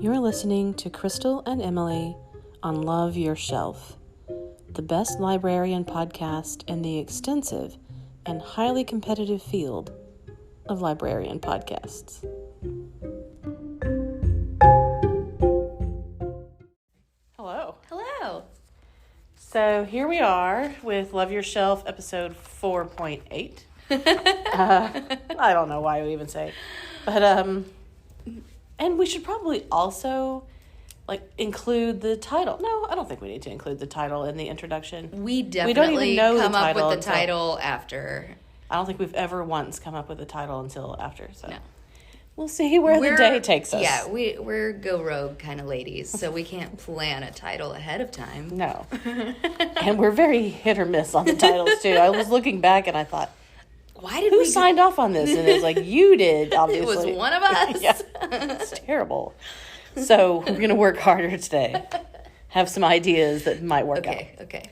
You're listening to Crystal and Emily on Love Your Shelf, the best librarian podcast in the extensive and highly competitive field of librarian podcasts. Hello. So here we are with Love Your Shelf episode 4.8. I don't know why we even say, but and we should probably also include the title. No, I don't think we need to include the title in the introduction. We definitely don't even know come the up title with the title after. I don't think we've ever once come up with a title until after. So no. We'll see where the day takes us. Yeah, we're go rogue kind of ladies, so we can't plan a title ahead of time. No. And we're very hit or miss on the titles too. I was looking back and I thought, who signed off on this? And it was like, you did, obviously. It was one of us. Yeah, it's terrible. So we're going to work harder today. Have some ideas that might work out. Okay.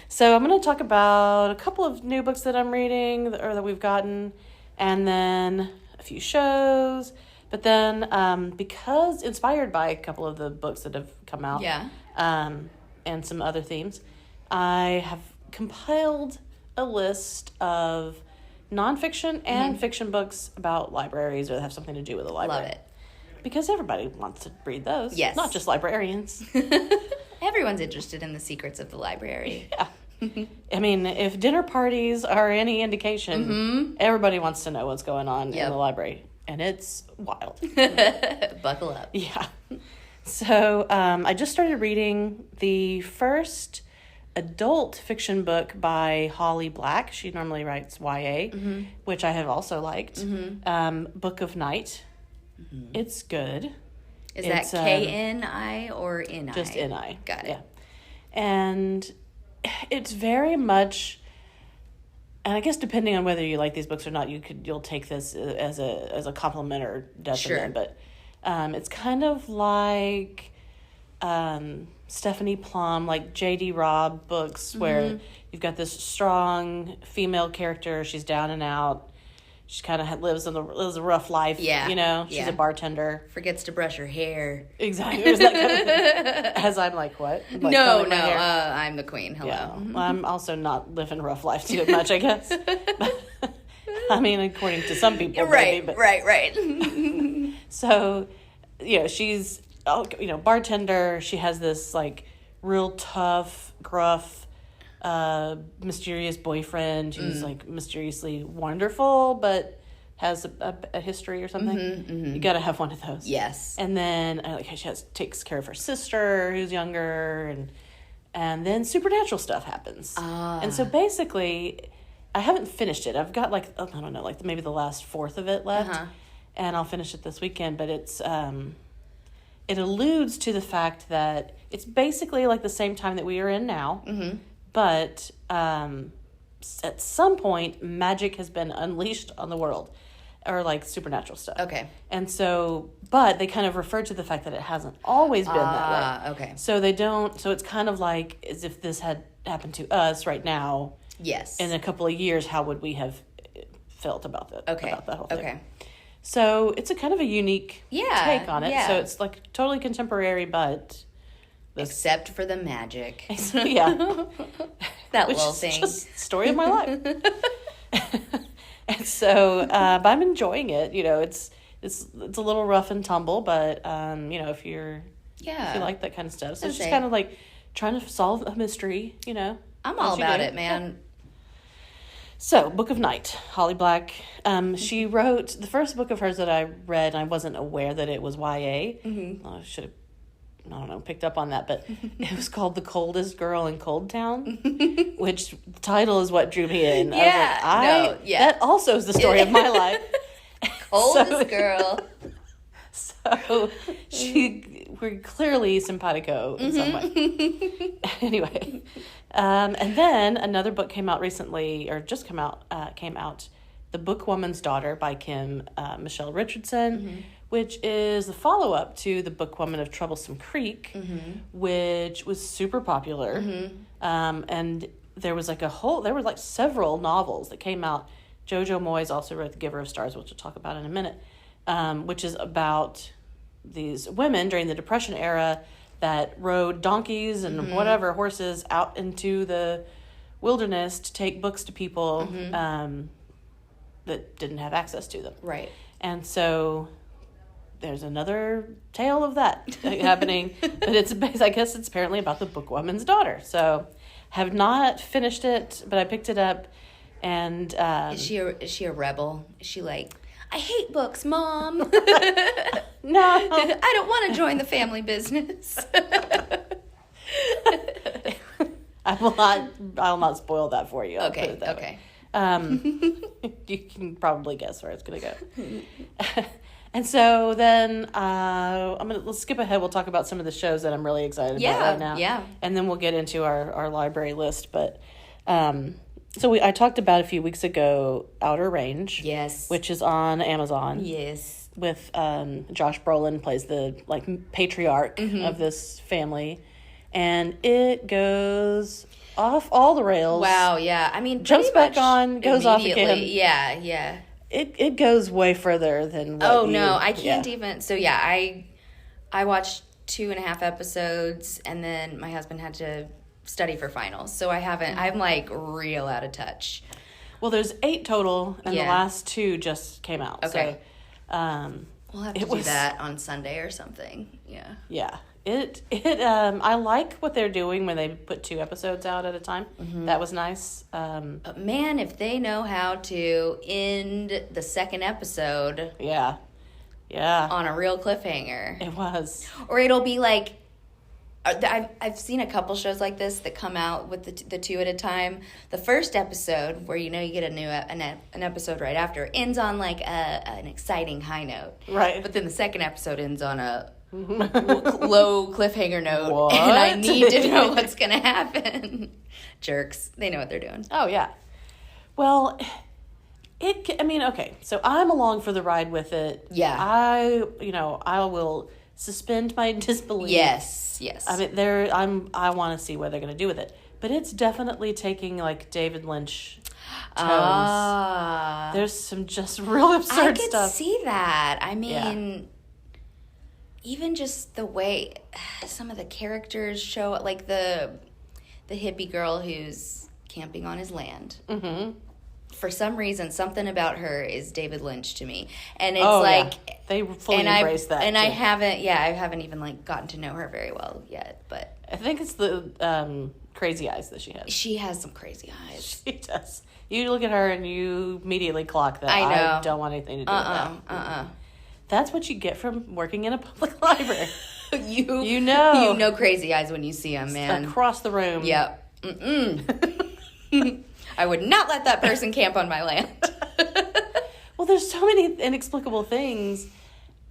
So I'm going to talk about a couple of new books that I'm reading or that we've gotten, and then a few shows. But then because inspired by a couple of the books that have come out, and some other themes, I have compiled a list of nonfiction and fiction books about libraries or that have something to do with the library. Love it. Because everybody wants to read those. Yes. Not just librarians. Everyone's interested in the secrets of the library. Yeah. I mean, if dinner parties are any indication, everybody wants to know what's going on in the library. And it's wild. Buckle up. Yeah. So I just started reading the first adult fiction book by Holly Black. She normally writes YA, which I have also liked. Book of Night. It's good. It's that K-N-I or N-I? Just N-I. Got it. Yeah. And it's very much, and I guess depending on whether you like these books or not, you'll take this as a compliment or detriment. Sure. But it's kind of like Stephanie Plum, like J.D. Robb books, where you've got this strong female character. She's down and out. She kind of lives a rough life. Yeah. You know, she's a bartender. Forgets to brush her hair. Exactly. It was that kind of thing. As I'm like, what? Like, no. I'm the queen. Hello. Yeah. Well, I'm also not living rough life too much, I guess. I mean, according to some people, right, maybe, but. Right. So, she's, bartender. She has this real tough, gruff, mysterious boyfriend who's mysteriously wonderful, but has a history or something. You got to have one of those. Yes. And then she takes care of her sister who's younger, and then supernatural stuff happens. And so basically, I haven't finished it. I've got I don't know, maybe the last fourth of it left, and I'll finish it this weekend. But it's it alludes to the fact that it's basically the same time that we are in now. But at some point, magic has been unleashed on the world, or supernatural stuff. Okay. And so, but they kind of refer to the fact that it hasn't always been that way. Okay. So they don't. So it's kind of as if this had happened to us right now. Yes. In a couple of years, how would we have felt about that? Okay. About that whole thing. Okay. So it's a kind of a unique take on it. Yeah. So it's totally contemporary, but. Except for the magic. Yeah. That little thing. Just story of my life. And so, but I'm enjoying it. It's a little rough and tumble, but if you like that kind of stuff. So it's just kind of trying to solve a mystery, I'm all about it, man. Yeah. So, Book of Night, Holly Black. She wrote the first book of hers that I read, and I wasn't aware that it was YA. I should have, picked up on that, but it was called The Coldest Girl in Cold Town, which the title is what drew me in. Yeah. I was that also is the story of my life. Coldest girl. So we're clearly simpatico in some way. Anyway, and then another book came out recently, or just came out, The Bookwoman's Daughter by Kim Michelle Richardson, which is the follow-up to The Bookwoman of Troublesome Creek, which was super popular. And there was several novels that came out. Jojo Moyes also wrote The Giver of Stars, which we'll talk about in a minute, which is about these women during the Depression era that rode donkeys and whatever horses out into the wilderness to take books to people that didn't have access to them. Right. And so there's another tale of that happening, but it's based, I guess it's apparently about the Bookwoman's daughter. So have not finished it, but I picked it up. And is she a rebel? Is she like, I hate books, Mom? No. I don't want to join the family business. I'll not spoil that for you. I'll put it that Okay. way. You can probably guess where it's going to go. And so then let's skip ahead. We'll talk about some of the shows that I'm really excited about right now. Yeah. And then we'll get into our library list. But so I talked about a few weeks ago Outer Range. Yes. Which is on Amazon. Yes. With Josh Brolin plays the patriarch of this family. And it goes off all the rails. Wow, yeah. I mean, jumps back on, goes off again. Yeah. It goes way further than what I can't even. So yeah, I watched 2.5 episodes, and then my husband had to study for finals, so I haven't. I'm like real out of touch. Well, there's 8 total, and the last 2 just came out. Okay. So, we'll have to do that on Sunday or something. Yeah. Yeah. I like what they're doing when they put 2 episodes out at a time. That was nice. But man, if they know how to end the second episode, yeah, on a real cliffhanger, it was. Or it'll be like, I've seen a couple shows like this that come out with the 2 at a time. The first episode, where you get a new an episode right after, ends on like an exciting high note, right? But then the second episode ends on a low cliffhanger note. What? And I need to know what's gonna happen. Jerks, they know what they're doing. Oh yeah. Well, okay, so I'm along for the ride with it. Yeah. I will suspend my disbelief. Yes. I mean, I want to see what they're going to do with it, but it's definitely taking like David Lynch tones. There's some just real absurd stuff. I could see that. I mean, even just the way some of the characters show, like the hippie girl who's camping on his land. Mm-hmm. For some reason, something about her is David Lynch to me, and it's they fully embrace that. And too. I haven't even like gotten to know her very well yet. But I think it's the crazy eyes that she has. She has some crazy eyes. She does. You look at her and you immediately clock that. I know. I don't want anything to do with that. That's what you get from working in a public library. You know crazy eyes when you see them, man. Across the room. Yep. I would not let that person camp on my land. Well, there's so many inexplicable things,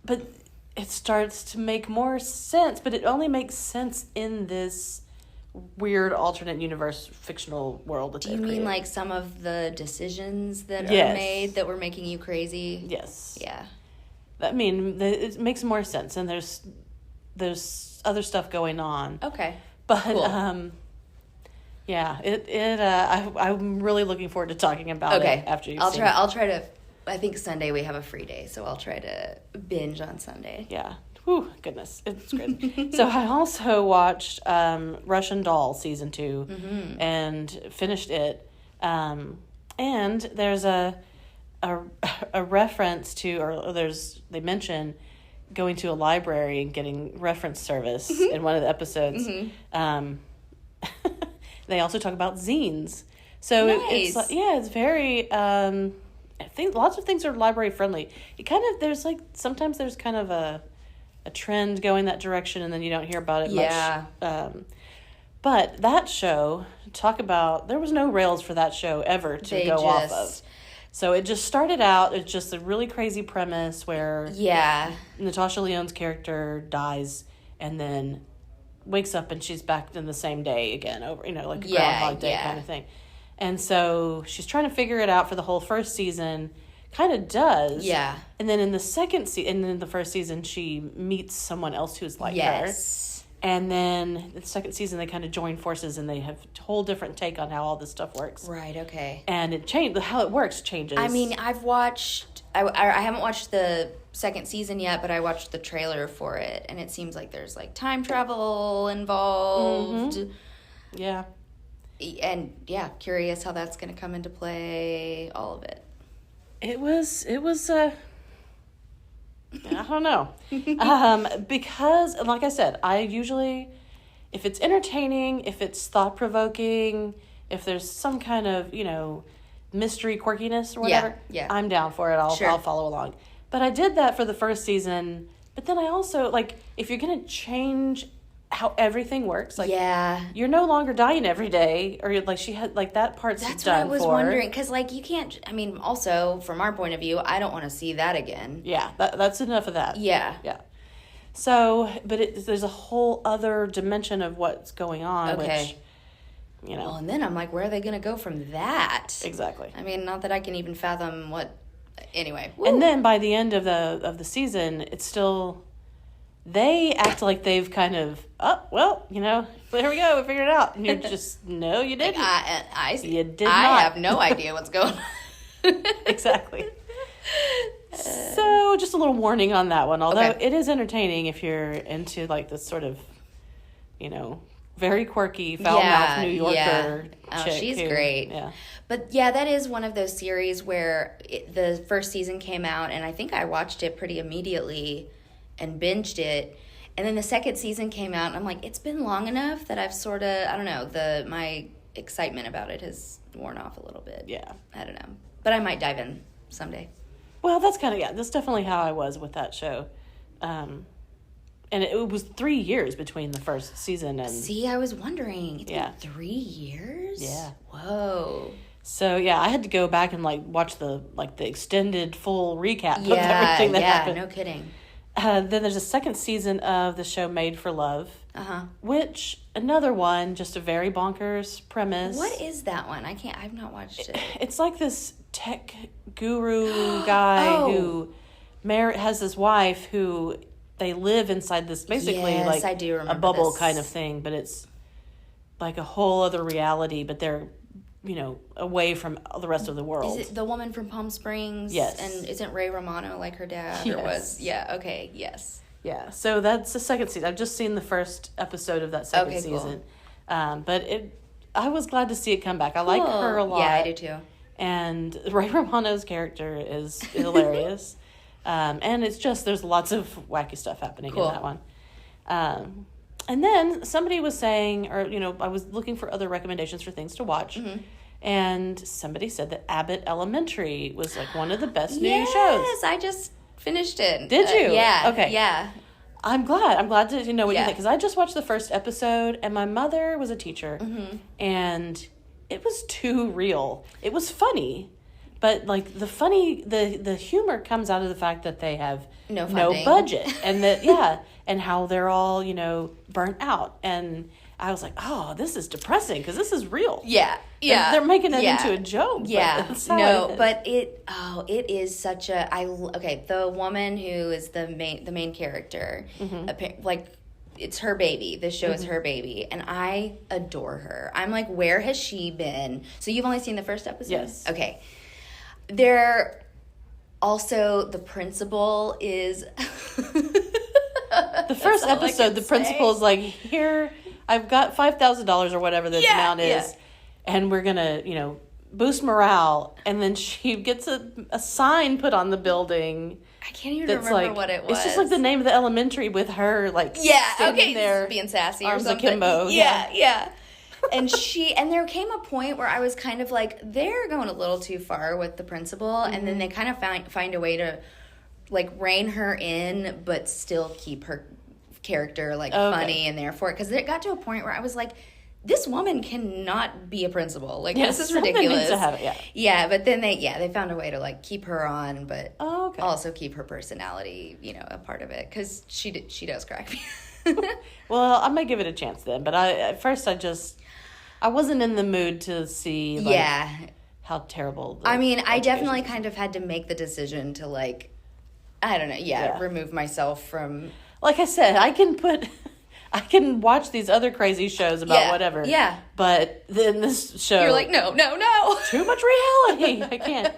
but it starts to make more sense. But it only makes sense in this weird alternate universe fictional world that Do you mean like some of the decisions that are made that were making you crazy? Yes. Yeah. I mean, it makes more sense, and there's other stuff going on. Okay. But cool. I'm really looking forward to talking about it after you've seen it. I'll try to. I think Sunday we have a free day, so I'll try to binge on Sunday. Yeah. Whew, goodness, it's great. So I also watched Russian Doll season 2 and finished it. And there's a reference to, or they mention going to a library and getting reference service in one of the episodes. They also talk about zines. So nice. it's very, I think lots of things are library friendly. It kind of, there's like, sometimes there's kind of a trend going that direction and then you don't hear about it much. But that show, there was no rails for that show ever to go off of. So it just started out, it's just a really crazy premise where Natasha Lyonne's character dies and then wakes up and she's back in the same day again, over, like a Groundhog Day kind of thing. And so she's trying to figure it out for the whole first season, kind of does. Yeah. And then in the first season, she meets someone else who's like her. And then the second season, they kind of join forces and they have a whole different take on how all this stuff works. Right, okay. And how it works changes. I mean, I haven't watched the second season yet, but I watched the trailer for it, and it seems like there's like time travel involved. Mm-hmm. Yeah. And yeah, curious how that's going to come into play, all of it. It was I don't know. Because like I said, I usually, if it's entertaining, if it's thought-provoking, if there's some kind of, mystery quirkiness or whatever, I'm down for it. I'll follow along. But I did that for the first season, but then I also, if you're going to change how everything works, you're no longer dying every day, or she had, that part's done for. That's what I was wondering, because, you can't, also, from our point of view, I don't want to see that again. Yeah, that's enough of that. Yeah. Yeah. So, but there's a whole other dimension of what's going on, which, Well, and then I'm like, where are they going to go from that? Exactly. Not that I can even fathom what, anyway. Woo. And then by the end of the season, it's still, they act like they've kind of, there we go, we figured it out. And you're just, no, you didn't. You did not. I have no idea what's going on. Exactly. So, just a little warning on that one. Although it is entertaining if you're into this sort of, very quirky, foul-mouthed New Yorker chick. She's great. Yeah. But yeah, that is one of those series where the first season came out, and I think I watched it pretty immediately and binged it. And then the second season came out, and I'm like, it's been long enough that I've sort of, I don't know, my excitement about it has worn off a little bit. Yeah. I don't know. But I might dive in someday. Well, that's that's definitely how I was with that show. And it was 3 years between the first season and... See, I was wondering. It's been 3 years? Yeah. Whoa. So, I had to go back and, watch the extended full recap of everything that happened. Yeah, no kidding. Then there's a second season of the show Made for Love. Which, another one, just a very bonkers premise. What is that one? I've not watched it. It's like this tech guru guy who has this wife who... They live inside this, basically, I do remember a bubble this. kind of thing, but it's like a whole other reality, but they're, away from the rest of the world. Is it the woman from Palm Springs? Yes. And isn't Ray Romano like her dad? Yes. Or was? Yeah, okay, yes. Yeah, so that's the second season. I've just seen the first episode of that second season. Cool. But I was glad to see it come back. I like her a lot. Yeah, I do too. And Ray Romano's character is hilarious. And it's just, there's lots of wacky stuff happening in that one. And then somebody was saying, or, I was looking for other recommendations for things to watch. Mm-hmm. And somebody said that Abbott Elementary was one of the best new shows. Yes, I just finished it. Did you? Yeah. Okay. Yeah. I'm glad to know what you think. Because I just watched the first episode, and my mother was a teacher. Mm-hmm. And it was too real. It was funny. But the humor comes out of the fact that they have no budget, and that and how they're all burnt out. And I was like, oh, this is depressing because this is real. Yeah, yeah. They're making it into a joke. Yeah, but it is such a the woman who is the main character, it's her baby. This show is her baby, and I adore her. I'm like, where has she been? So you've only seen the first episode? Yes. Okay. There also the principal is the first episode. The principal is like, here, I've got $5,000 or whatever the amount is, and we're gonna boost morale. And then she gets a sign put on the building. I can't even remember what it was. It's just the name of the elementary with her standing there being sassy or arms something. akimbo. Yeah. And there came a point where I was kind of like, they're going a little too far with the principal, and then they kind of find a way to rein her in, but still keep her character funny and there for it. Because it got to a point where I was like, this woman cannot be a principal. This is ridiculous. Needs to have it, yeah, but then they found a way to keep her on, but also keep her personality, a part of it, because she does crack me. Well, I might give it a chance then, but at first I wasn't in the mood to see how terrible. I definitely kind of had to make the decision to I don't know, remove myself from. Like I said, I can watch these other crazy shows about whatever. Yeah. But then this show, you're like, no. Too much reality. I can't.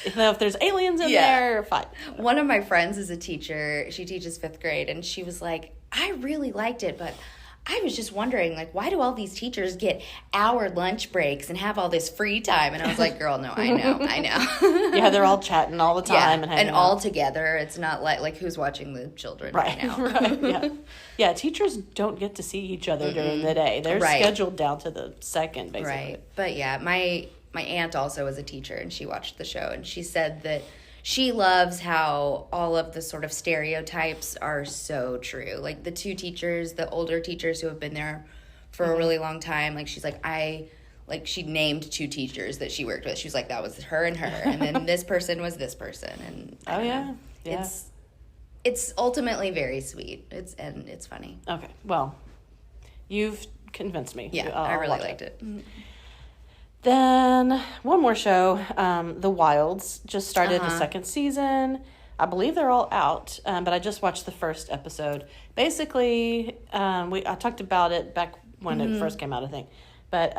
If there's aliens in there, fine. One of my friends is a teacher. She teaches 5th grade, and she was like, I really liked it, but I was just wondering, like, why do all these teachers get hour lunch breaks and have all this free time? And I was like, girl, no, I know. Yeah, they're all chatting all the time. And all together. It's not like who's watching the children right now. Right, yeah. Yeah, teachers don't get to see each other during the day. They're scheduled down to the second, basically. Right. But yeah, my aunt also was a teacher, and she watched the show, and she said that she loves how all of the sort of stereotypes are so true. Like the 2 teachers, the older teachers who have been there for a really long time, like she's like, she named 2 teachers that she worked with. She was like, that was her, and then this person was this person. And it's ultimately very sweet. It's funny. Okay, well, you've convinced me. Yeah, I really liked it. Then one more show, The Wilds, just started the 2nd season. I believe they're all out, but I just watched the first episode. Basically, I talked about it back when it first came out, I think. But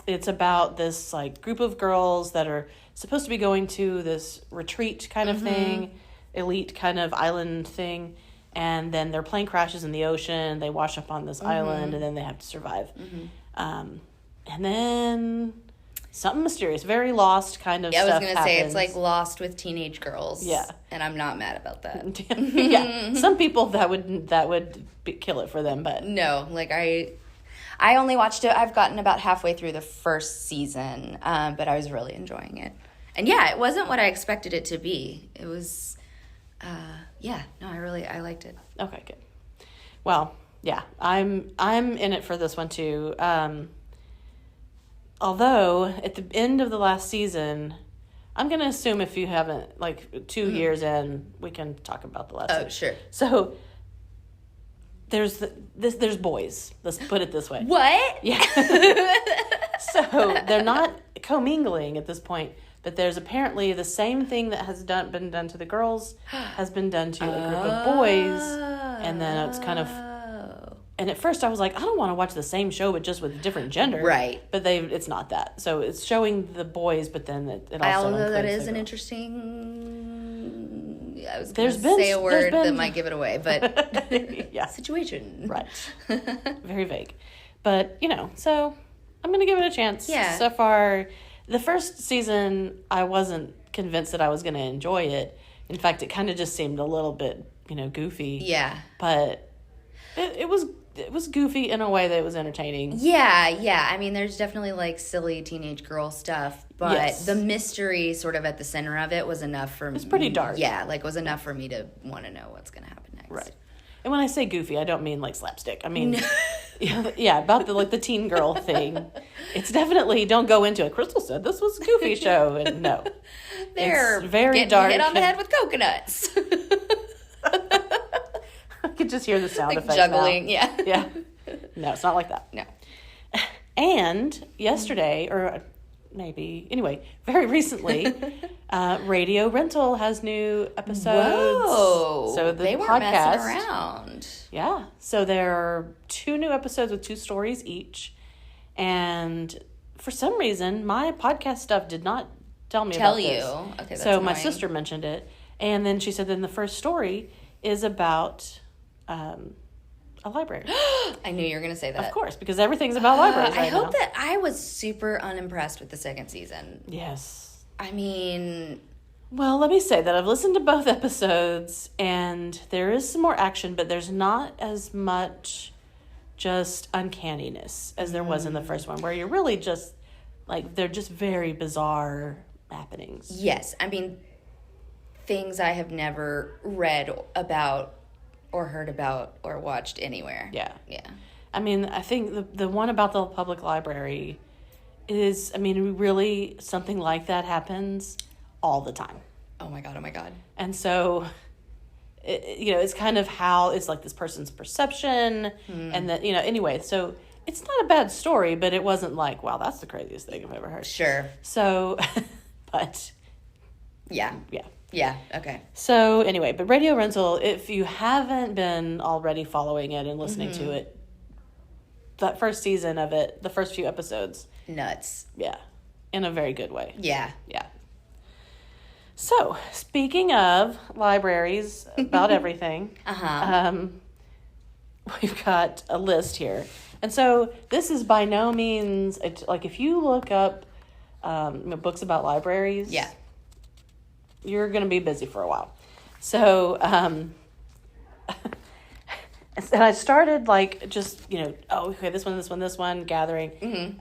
it's about this like group of girls that are supposed to be going to this retreat kind of thing, elite kind of island thing, and then their plane crashes in the ocean. They wash up on this island, and then they have to survive. And then something mysterious, very Lost kind of stuff. I was going to say, it's like Lost with teenage girls. Yeah. And I'm not mad about that. Yeah. Some people that would kill it for them, but no, like I only watched it. I've gotten about halfway through the first season, but I was really enjoying it. And yeah, it wasn't what I expected it to be. It was, I liked it. Okay, good. Well, yeah, I'm in it for this one too. Although, at the end of the last season, I'm going to assume if you haven't, like, 2 years in, we can talk about the last season. Oh, sure. So, there's boys. Let's put it this way. What? Yeah. So, they're not commingling at this point, but there's apparently the same thing that has been done to the girls has been done to a group of boys, and then it's kind of... And at first I was like, I don't want to watch the same show, but just with different gender. Right. But it's not that. So it's showing the boys, but then it also although that is an interesting... I was going to say a word that might give it away, but... situation. Right. Very vague. But, so I'm going to give it a chance. Yeah. So far, the first season, I wasn't convinced that I was going to enjoy it. In fact, it kind of just seemed a little bit, goofy. Yeah. But it was goofy in a way that was entertaining. Yeah. I mean, there's definitely like silly teenage girl stuff, but the mystery sort of at the center of it was enough for me. It's pretty dark. Yeah, like was enough for me to want to know what's going to happen next. Right. And when I say goofy, I don't mean like slapstick. I mean, about the teen girl thing. It's definitely, don't go into it. Crystal said this was a goofy show. And no. They're it's very getting dark. hit on the head with coconuts. I could just hear the sound like effects juggling, now. yeah. No, it's not like that. No. And yesterday, or maybe, anyway, very recently, Radio Rental has new episodes. Whoa. So the they weren't podcast, messing around. Yeah. So there are 2 new episodes with 2 stories each. And for some reason, my podcast stuff did not tell me about this. Okay, that's so annoying. my sister mentioned it. And then she said then the first story is about a library. I knew you were going to say that. Of course, because everything's about libraries right now. I hope that I was super unimpressed with the second season. Yes. I mean... Well, let me say that I've listened to both episodes, and there is some more action, but there's not as much just uncanniness as there was in the first one, where you're really just, like, they're just very bizarre happenings. Yes. I mean, things I have never read about or heard about or watched anywhere. Yeah. Yeah. I mean, I think the one about the public library is, I mean, really something like that happens all the time. Oh my God. And so, it's kind of how it's like this person's perception and that, anyway, so it's not a bad story, but it wasn't like, wow, that's the craziest thing I've ever heard. Sure. So, but. Yeah. Okay. So anyway, but Radio Rental, if you haven't been already following it and listening to it, that first season of it, the first few episodes. Nuts. Yeah. In a very good way. Yeah. Yeah. So, speaking of libraries, about everything, we've got a list here. And so this is by no means, like if you look up books about libraries, you're going to be busy for a while. So, and I started like just, okay, this one, gathering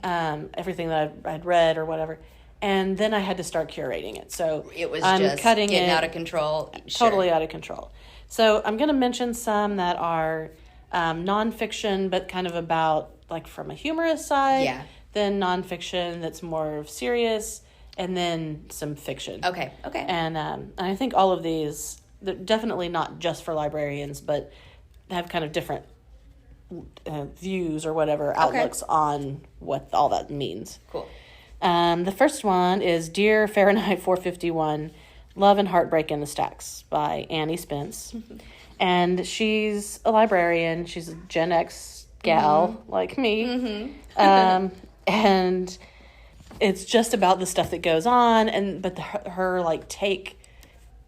everything that I'd read or whatever. And then I had to start curating it. So it was I'm just cutting getting it out of control. Totally out of control. So I'm going to mention some that are nonfiction, but kind of about like from a humorous side. Yeah. Then nonfiction that's more serious, and then some fiction. Okay. And I think all of these, they're definitely not just for librarians, but have kind of different views or whatever, outlooks on what all that means. Cool. The first one is Dear Fahrenheit 451, Love and Heartbreak in the Stacks by Annie Spence. And she's a librarian. She's a Gen X gal like me. And it's just about the stuff that goes on. But her like take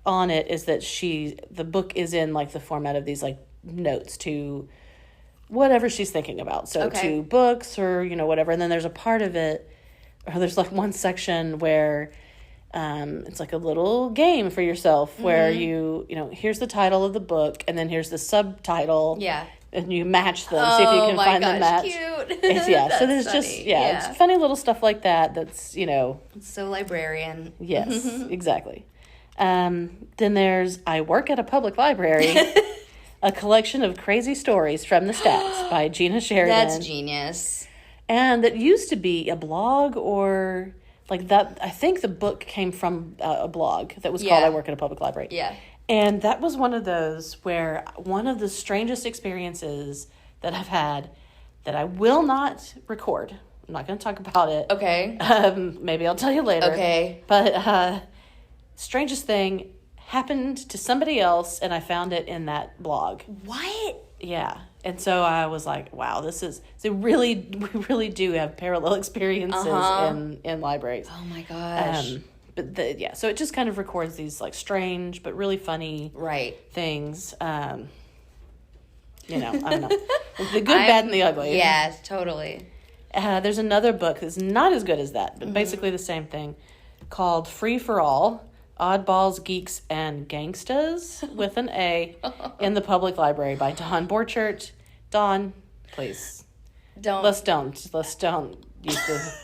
on it is that the book is in like the format of these like notes to whatever she's thinking about. So to books or, whatever. And then there's a part of it, or there's like one section where it's like a little game for yourself where here's the title of the book and then here's the subtitle. Yeah. And you match them, see if you can find the match. Cute. So there's funny. It's funny little stuff like that that's, It's so librarian. Yes, exactly. Then there's I Work at a Public Library, a collection of crazy stories from the stacks by Gina Sheridan. That's genius. And that used to be a blog or like that. I think the book came from a blog that was called I Work at a Public Library. Yeah. And that was one of those where one of the strangest experiences that I've had that I will not record. I'm not going to talk about it. Okay. Maybe I'll tell you later. Okay. But strangest thing happened to somebody else, and I found it in that blog. What? Yeah. And so I was like, wow, we really do have parallel experiences in libraries. Oh my gosh. So it just kind of records these like strange but really funny things. I don't know. The good, bad, and the ugly. Yes, totally. There's another book that's not as good as that, but basically the same thing, called Free for All, Oddballs, Geeks, and Gangstas, with an A, in the Public Library by Dawn Borchert. Dawn, please. Let's don't use the...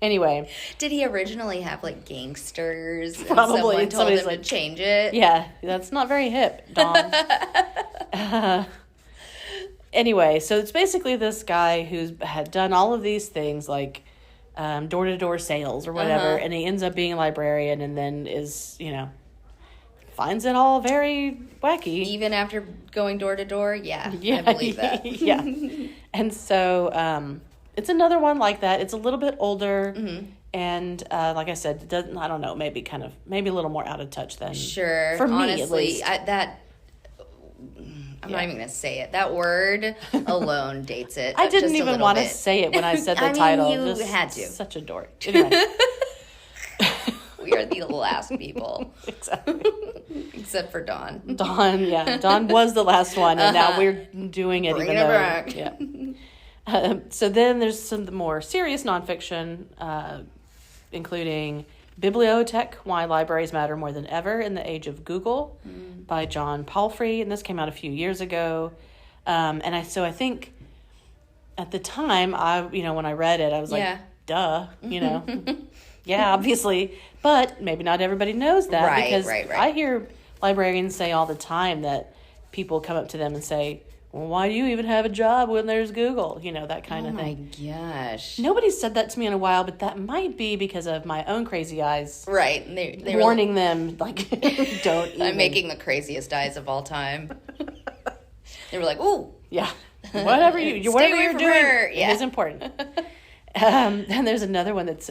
Anyway. Did he originally have, like, gangsters? Probably. And someone told him to change it? Yeah, that's not very hip, Dawn. Anyway, so it's basically this guy who's had done all of these things, like door-to-door sales or whatever, and he ends up being a librarian and then is, finds it all very wacky. Even after going door-to-door? Yeah, I believe that. Yeah. And so... it's another one like that. It's a little bit older, and like I said, it doesn't. I don't know. Maybe a little more out of touch than for me. Honestly, at least. I'm not even gonna say it. That word alone dates it. I didn't even want to say it when I said the title. You had to. Such a dork. Anyway. We are the last people. Exactly. Except for Dawn. Dawn was the last one, and now we're doing it. Bringing it back. Yeah. So then there's some more serious nonfiction, including Bibliotech, Why Libraries Matter More Than Ever in the Age of Google by John Palfrey. And this came out a few years ago. I think at the time, when I read it, I was like, duh, yeah, obviously. But maybe not everybody knows that because I hear librarians say all the time that people come up to them and say, well, why do you even have a job when there's Google? That kind of thing. Oh, my gosh. Nobody's said that to me in a while, but that might be because of my own crazy eyes. Right. They warning them, like, don't even. I'm making the craziest eyes of all time. They were like, ooh. Yeah. Whatever you're doing is important. And there's another one that's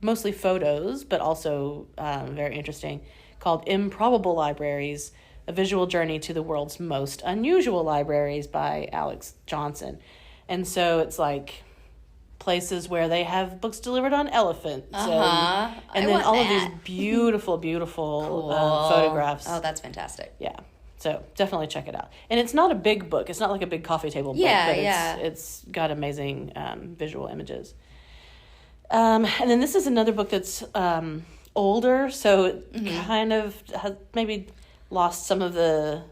mostly photos, but also very interesting, called Improbable Libraries, A Visual Journey to the World's Most Unusual Libraries by Alex Johnson. And so it's like places where they have books delivered on elephants. And then all of these beautiful, beautiful photographs. Oh, that's fantastic. Yeah. So definitely check it out. And it's not a big book. It's not like a big coffee table book. But it's got amazing visual images. And then this is another book that's older, so it kind of has maybe lost some of the,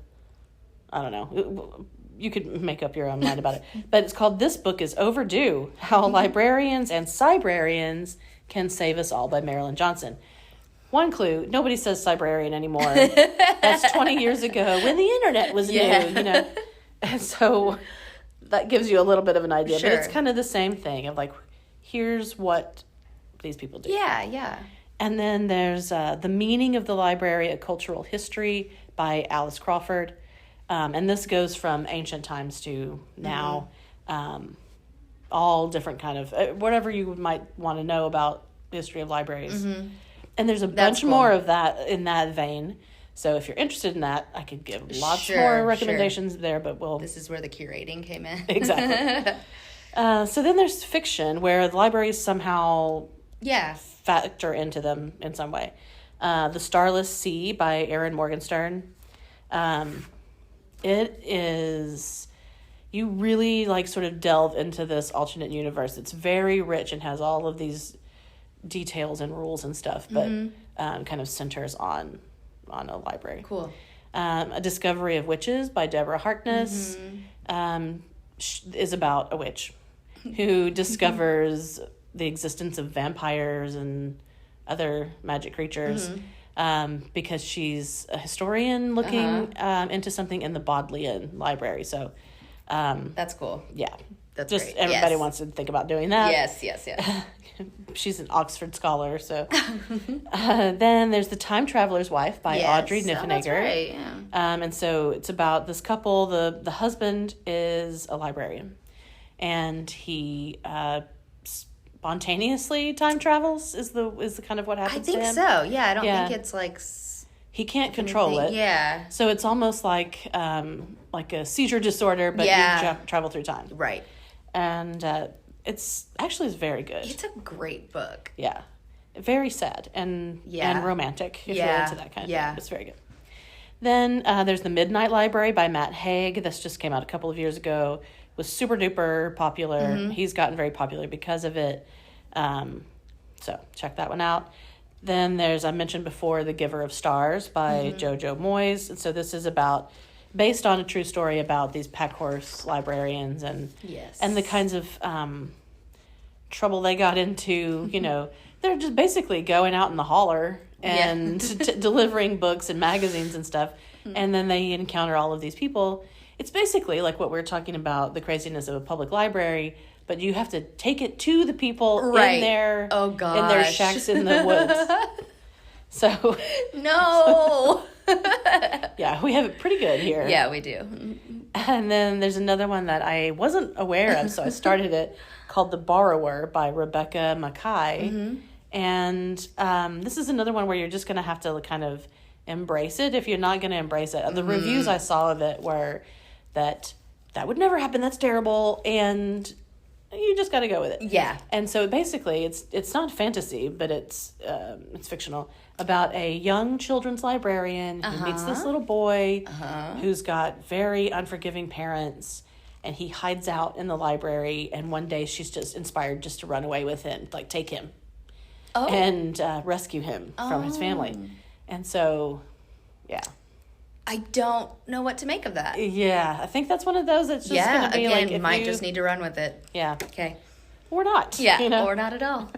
I don't know, you could make up your own mind about it. But it's called This Book is Overdue, How Librarians and Cybrarians Can Save Us All by Marilyn Johnson. One clue, nobody says cybrarian anymore. That's 20 years ago when the internet was new, And so that gives you a little bit of an idea. Sure. But it's kind of the same thing of like, here's what these people do. Yeah. And then there's The Meaning of the Library, A Cultural History by Alice Crawford. And this goes from ancient times to now. All different kind of, whatever you might want to know about the history of libraries. And there's a bunch more of that in that vein. So if you're interested in that, I could give lots more recommendations there, but This is where the curating came in. Exactly. So then there's fiction, where the libraries somehow factor into them in some way. The Starless Sea by Erin Morgenstern. It is... You really, like, sort of delve into this alternate universe. It's very rich and has all of these details and rules and stuff, but kind of centers on a library. Cool. A Discovery of Witches by Deborah Harkness is about a witch who discovers the existence of vampires and other magic creatures because she's a historian looking into something in the Bodleian Library. So that's cool. Yeah. That's just great. Everybody wants to think about doing that. Yes. She's an Oxford scholar, so. Then there's The Time Traveler's Wife by Audrey Niffenegger. That's right, yeah. And so it's about this couple. The husband is a librarian, and he spontaneously time travels is the kind of what happens to him. I think so, yeah. I don't think it's like... He can't control it. Yeah. So it's almost like a seizure disorder, but you travel through time. Right. And it's very good. It's a great book. Yeah. Very sad and romantic, if you're into that kind of thing. It's very good. Then there's The Midnight Library by Matt Haig. This just came out a couple of years ago. It was super duper popular. He's gotten very popular because of it. So check that one out. Then there's, I mentioned before, The Giver of Stars by Jojo Moyes. And so this is based on a true story about these pack horse librarians and the kinds of trouble they got into. They're just basically going out in the holler and delivering books and magazines and stuff. And then they encounter all of these people. It's basically like what we're talking about, the craziness of a public library, but you have to take it to the people in their shacks in the woods. So no. Yeah, we have it pretty good here. Yeah, we do. And then there's another one that I wasn't aware of, so I started it, called The Borrower by Rebecca Mackay. And this is another one where you're just going to have to kind of embrace it if you're not going to embrace it. The reviews I saw of it were that would never happen, that's terrible, and you just got to go with it. Yeah. And so basically it's not fantasy, but it's fictional, about a young children's librarian who meets this little boy who's got very unforgiving parents, and he hides out in the library, and one day she's just inspired just to run away with him, like take him and rescue him from his family. And so, yeah. I don't know what to make of that. Yeah, I think that's one of those that's just going to be like... you might just need to run with it. Yeah. Okay. Or not. Yeah, or not at all.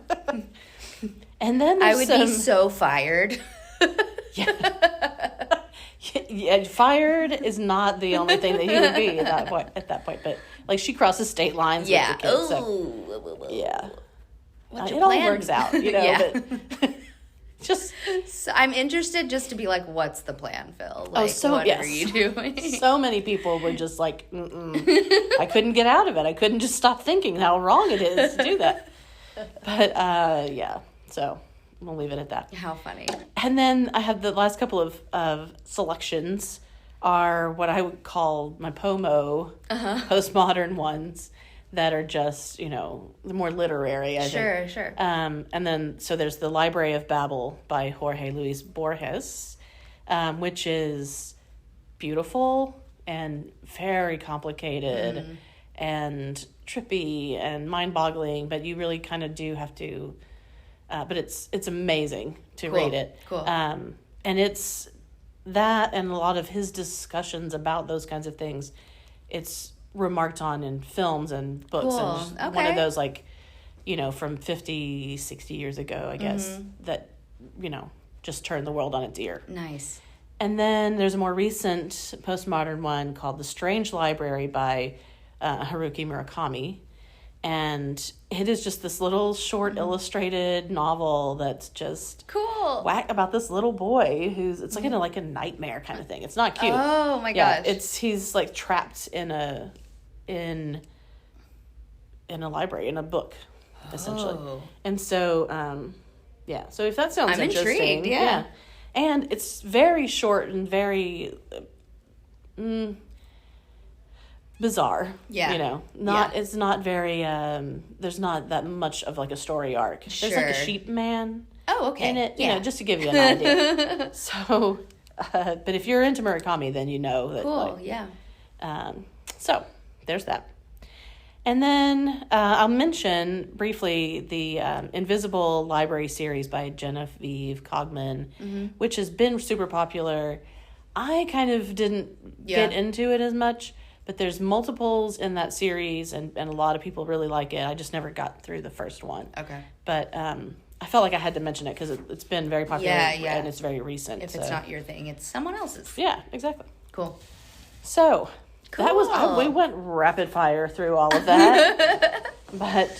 And then I would be so fired. Yeah, fired is not the only thing that you would be at that point. But, like, she crosses state lines with the kids. So, yeah. What's your plan? All works out, but... Just, so I'm interested just to be like, what's the plan, Phil? Like, what are you doing? So many people were just like, I couldn't get out of it. I couldn't just stop thinking how wrong it is to do that. But, so we'll leave it at that. How funny. And then I have the last couple of selections are what I would call my POMO, postmodern ones. that are just, more literary, I think. Sure. And then, so there's The Library of Babel by Jorge Luis Borges, which is beautiful and very complicated and trippy and mind-boggling, but you really kind of do have to, but it's amazing to read it. Cool. And it's that and a lot of his discussions about those kinds of things, it's remarked on in films and books. Cool. And Okay. one of those, like, from 50, 60 years ago, I guess, that, just turned the world on its ear. Nice. And then there's a more recent postmodern one called The Strange Library by Haruki Murakami. And it is just this little short illustrated novel that's just cool about this little boy who's, it's like a nightmare kind of thing. It's not cute. Oh my gosh. He's like trapped in a library, in a book, essentially. And so, so if that sounds I'm interesting. intrigued, yeah. And it's very short and very bizarre. Yeah. It's not very, there's not that much of like a story arc. There's like a sheep man in it, just to give you an idea. So, but if you're into Murakami, then you know that. Cool, so there's that. And then I'll mention briefly the Invisible Library series by Genevieve Cogman, which has been super popular. I kind of didn't get into it as much, but there's multiples in that series, and a lot of people really like it. I just never got through the first one. Okay. But I felt like I had to mention it because it's been very popular and it's very recent. If it's not your thing, it's someone else's. Yeah, exactly. Cool. So... That was, we went rapid fire through all of that. But,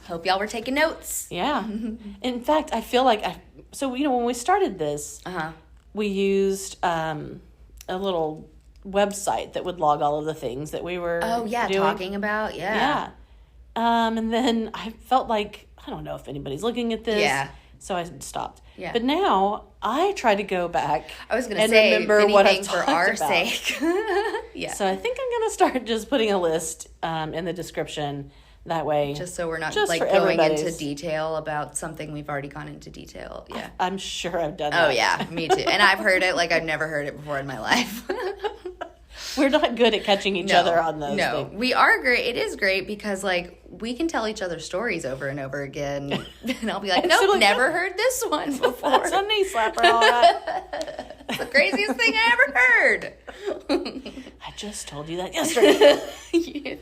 hope y'all were taking notes. Yeah. In fact, I feel like, when we started this, we used a little website that would log all of the things that we were doing. Talking about, Yeah. And then I felt like, I don't know if anybody's looking at this. Yeah. So I stopped. Yeah. But now I try to go back. I was going to say, remember what I've for our about. sake. Yeah. So I think I'm going to start just putting a list in the description. That way. Just so we're not going into detail about something we've already gone into detail. Yeah. I'm sure I've done that. Oh, yeah. Me too. And I've heard it like I've never heard it before in my life. We're not good at catching each other on those things. We are great. It is great because, we can tell each other stories over and over again. And I'll be like, never heard this one before. That's a knee slapper, all right. It's the craziest thing I ever heard. I just told you that yesterday.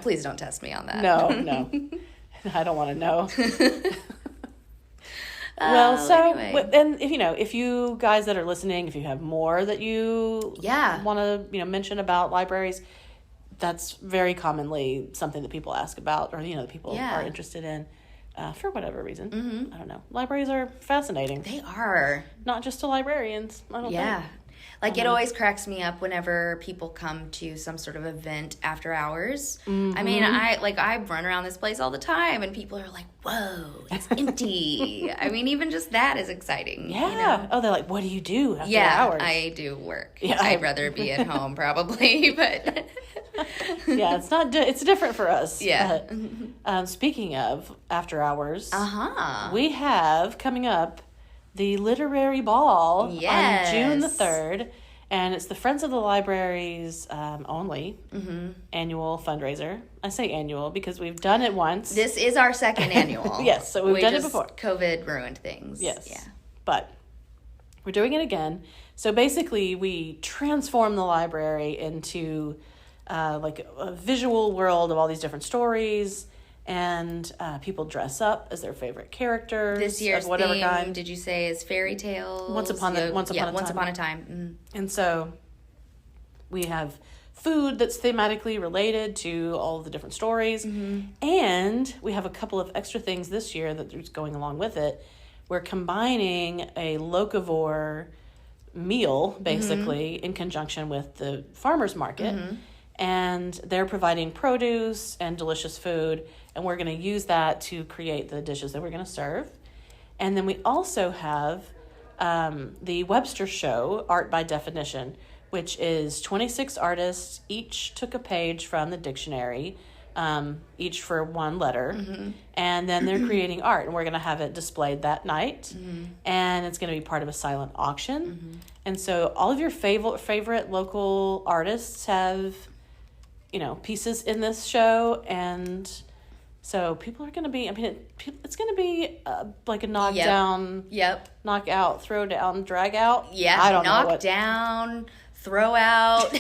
Please don't test me on that. No. I don't want to know. Well, so, anyway. And if you guys that are listening, if you have more that you want to, mention about libraries, that's very commonly something that people ask about, or, that people are interested in, for whatever reason. Mm-hmm. I don't know. Libraries are fascinating. They are. Not just to librarians, I don't think. It always cracks me up whenever people come to some sort of event after hours. Mm-hmm. I mean, I run around this place all the time, and people are like, whoa, it's empty. I mean, even just that is exciting. Yeah. Oh, they're like, what do you do after hours? Yeah, I do work. Yeah. I'd rather be at home probably, but... Yeah, it's different for us. Yeah. But, speaking of after hours, we have coming up the Literary Ball on June the 3rd, and it's the Friends of the Library's only annual fundraiser. I say annual because we've done it once. This is our second annual. Yes, so we've done it before. COVID ruined things. Yes. Yeah. But we're doing it again. So basically, we transform the library into a visual world of all these different stories. And people dress up as their favorite characters. This year's of whatever theme, kind. did you say, is fairy tales? Once upon a time. Mm. And so we have food that's thematically related to all of the different stories. Mm-hmm. And we have a couple of extra things this year that's going along with it. We're combining a locavore meal, basically, in conjunction with the farmer's market. Mm-hmm. And they're providing produce and delicious food, and we're going to use that to create the dishes that we're going to serve. And then we also have the Webster Show, Art by Definition, which is 26 artists. Each took a page from the dictionary each for one letter. And then they're creating art, and we're going to have it displayed that night. And it's going to be part of a silent auction. And so all of your favorite local artists have, pieces in this show. And so people are going to be, it's going to be like a knockdown, knockout, throw down, drag out. Yeah, I don't know knock down, throw out.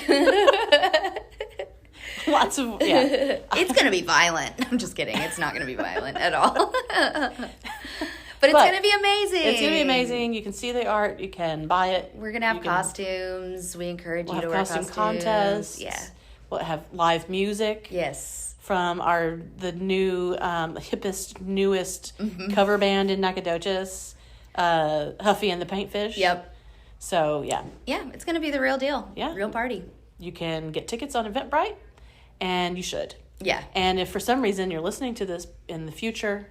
Lots of, It's going to be violent. I'm just kidding. It's not going to be violent at all. But it's going to be amazing. It's going to be amazing. You can see the art. You can buy it. We're going to have costumes. We encourage you to wear costumes. Contests. Yeah. We'll have live music. Yes. From the new, hippest, newest cover band in Nacogdoches, Huffy and the Paintfish. Yep. So, yeah. Yeah, it's going to be the real deal. Yeah. Real party. You can get tickets on Eventbrite, and you should. Yeah. And if for some reason you're listening to this in the future,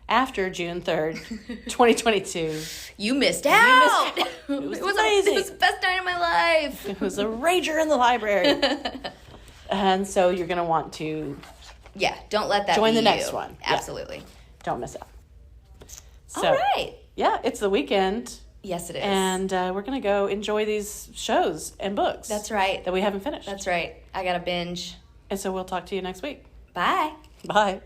after June 3rd, 2022. You missed out. It was amazing. It was the best night of my life. It was a rager in the library. And so you're going to want to... Yeah, don't let that join be the next you. one. Absolutely. Yeah. Don't miss out. So, all right. Yeah, it's the weekend. Yes, it is. And we're going to go enjoy these shows and books. That's right. That we haven't finished. That's right. I got to binge. And so we'll talk to you next week. Bye. Bye.